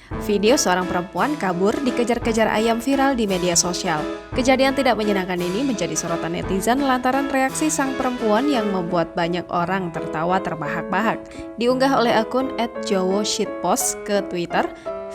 Video seorang perempuan kabur dikejar-kejar ayam viral di media sosial. Kejadian tidak menyenangkan ini menjadi sorotan netizen lantaran reaksi sang perempuan yang membuat banyak orang tertawa terbahak-bahak. Diunggah oleh akun @jowoshitpost ke Twitter,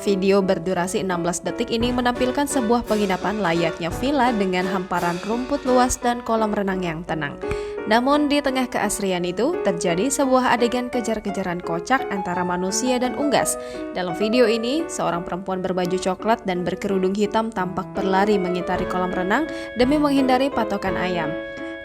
video berdurasi 16 detik ini menampilkan sebuah penginapan layaknya villa dengan hamparan rumput luas dan kolam renang yang tenang. Namun di tengah keasrian itu, terjadi sebuah adegan kejar-kejaran kocak antara manusia dan unggas. Dalam video ini, seorang perempuan berbaju coklat dan berkerudung hitam tampak berlari mengitari kolam renang demi menghindari patokan ayam.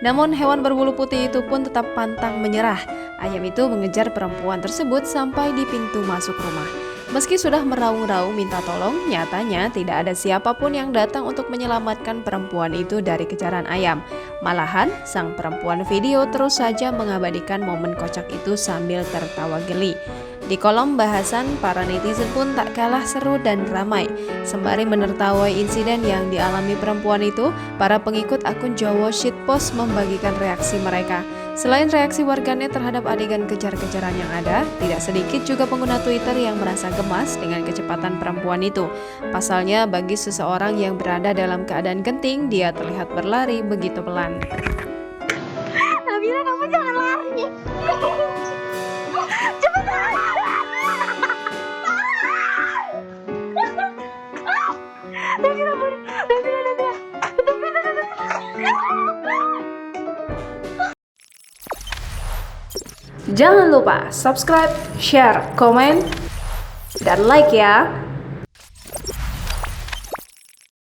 Namun hewan berbulu putih itu pun tetap pantang menyerah. Ayam itu mengejar perempuan tersebut sampai di pintu masuk rumah. Meski sudah meraung-raung minta tolong, nyatanya tidak ada siapapun yang datang untuk menyelamatkan perempuan itu dari kejaran ayam. Malahan, sang perempuan video terus saja mengabadikan momen kocak itu sambil tertawa geli. Di kolom bahasan, para netizen pun tak kalah seru dan ramai. Sembari menertawai insiden yang dialami perempuan itu, para pengikut akun jowoshitpost membagikan reaksi mereka. Selain reaksi warganet terhadap adegan kejar-kejaran yang ada, tidak sedikit juga pengguna Twitter yang merasa gemas dengan kecepatan perempuan itu. Pasalnya, bagi seseorang yang berada dalam keadaan genting, dia terlihat berlari begitu pelan. Nabila, kamu jangan lari. Cepetan. Nabila. Jangan lupa subscribe, share, komen, dan like ya!